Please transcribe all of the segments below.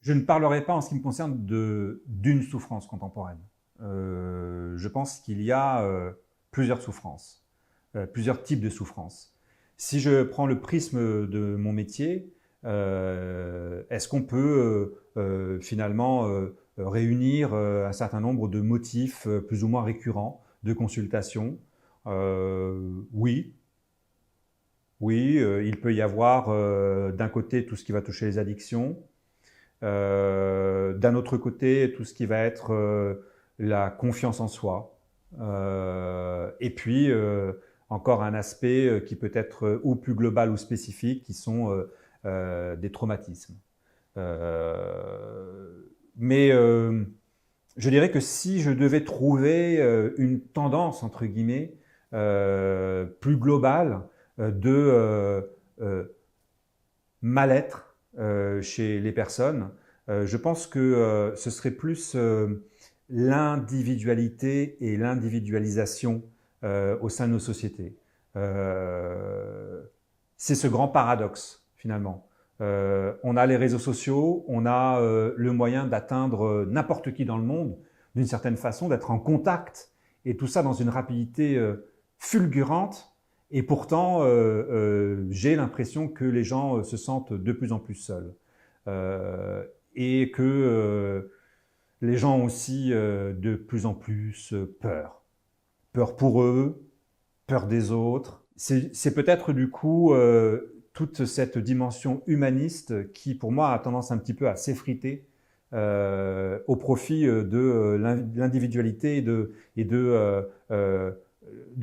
Je ne parlerai pas en ce qui me concerne d'une souffrance contemporaine. Je pense qu'il y a plusieurs souffrances, plusieurs types de souffrances. Si je prends le prisme de mon métier, est-ce qu'on peut finalement réunir un certain nombre de motifs plus ou moins récurrents de consultation? Oui. Oui, il peut y avoir d'un côté tout ce qui va toucher les addictions, d'un autre côté tout ce qui va être la confiance en soi, et puis encore un aspect qui peut être ou plus global ou spécifique, qui sont des traumatismes. Mais je dirais que si je devais trouver une tendance, entre guillemets, plus globale de mal-être chez les personnes, je pense que ce serait plus l'individualité et l'individualisation au sein de nos sociétés. C'est ce grand paradoxe, finalement. On a les réseaux sociaux, on a le moyen d'atteindre n'importe qui dans le monde, d'une certaine façon, d'être en contact, et tout ça dans une rapidité fulgurante, et pourtant j'ai l'impression que les gens se sentent de plus en plus seuls, et que les gens ont aussi de plus en plus peur. Peur pour eux, peur des autres. C'est peut-être du coup toute cette dimension humaniste qui, pour moi, a tendance un petit peu à s'effriter au profit de l'individualité de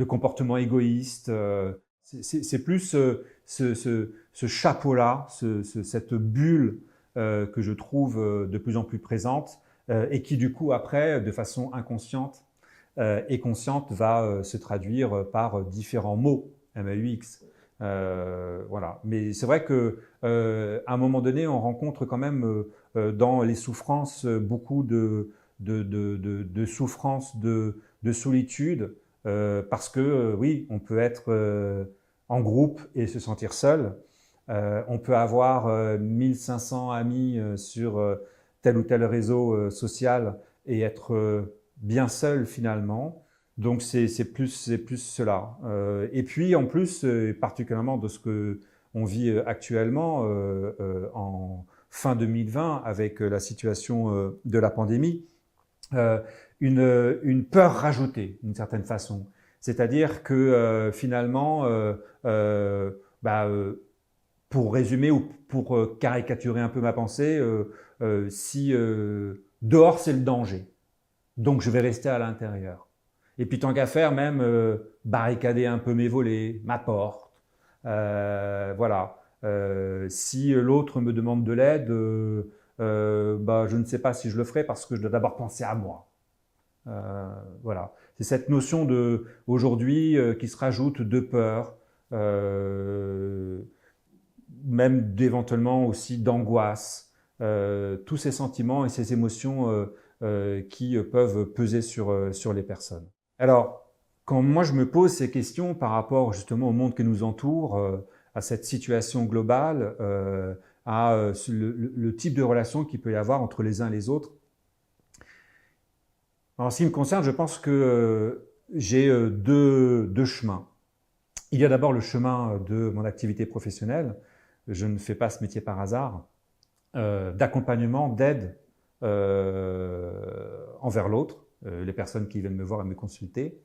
comportements égoïstes. C'est plus ce chapeau-là, cette bulle que je trouve de plus en plus présente et qui, du coup, après, de façon inconsciente et consciente, va se traduire par différents mots, MAUX. Voilà. Mais c'est vrai que à un moment donné, on rencontre quand même dans les souffrances beaucoup de souffrances, de solitude, parce que oui, on peut être en groupe et se sentir seul. On peut avoir 1500 amis sur tel ou tel réseau social et être bien seul finalement. Donc c'est plus cela. Et puis en plus, particulièrement de ce que on vit actuellement en fin 2020 avec la situation de la pandémie, euh, une peur rajoutée d'une certaine façon. C'est-à-dire que finalement, bah, pour résumer ou pour caricaturer un peu ma pensée, si dehors c'est le danger, donc je vais rester à l'intérieur. Et puis tant qu'à faire, même barricader un peu mes volets, ma porte. Voilà. Si l'autre me demande de l'aide, bah, je ne sais pas si je le ferai parce que je dois d'abord penser à moi. Voilà. C'est cette notion de aujourd'hui qui se rajoute de peur, même d'éventuellement aussi d'angoisse, tous ces sentiments et ces émotions qui peuvent peser sur les personnes. Alors, quand moi je me pose ces questions par rapport justement au monde qui nous entoure, à cette situation globale, à le type de relation qu'il peut y avoir entre les uns et les autres, en ce qui me concerne, je pense que j'ai deux chemins. Il y a d'abord le chemin de mon activité professionnelle. Je ne fais pas ce métier par hasard, d'accompagnement, d'aide envers l'autre, les personnes qui viennent me voir et me consulter.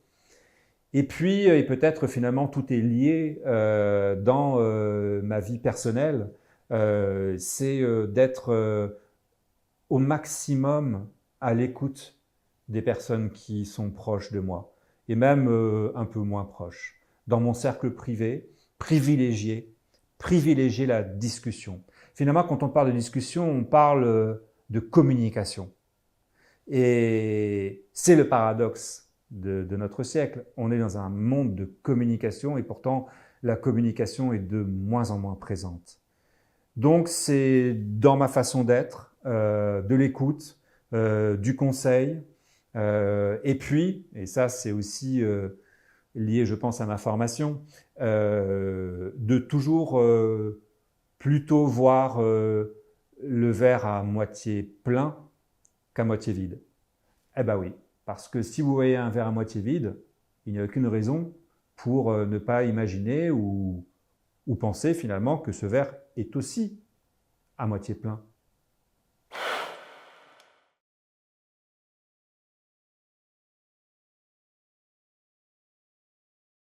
Et puis, et peut-être finalement tout est lié dans ma vie personnelle, c'est d'être au maximum à l'écoute des personnes qui sont proches de moi, et même un peu moins proches. Dans mon cercle privé, privilégier la discussion. Finalement, quand on parle de discussion, on parle de communication. Et c'est le paradoxe de notre siècle. On est dans un monde de communication et pourtant la communication est de moins en moins présente. Donc c'est dans ma façon d'être, de l'écoute, du conseil, et puis, et ça c'est aussi lié je pense à ma formation, de toujours plutôt voir le verre à moitié plein qu'à moitié vide? Eh bien oui, parce que si vous voyez un verre à moitié vide, il n'y a aucune raison pour ne pas imaginer ou penser finalement que ce verre est aussi à moitié plein.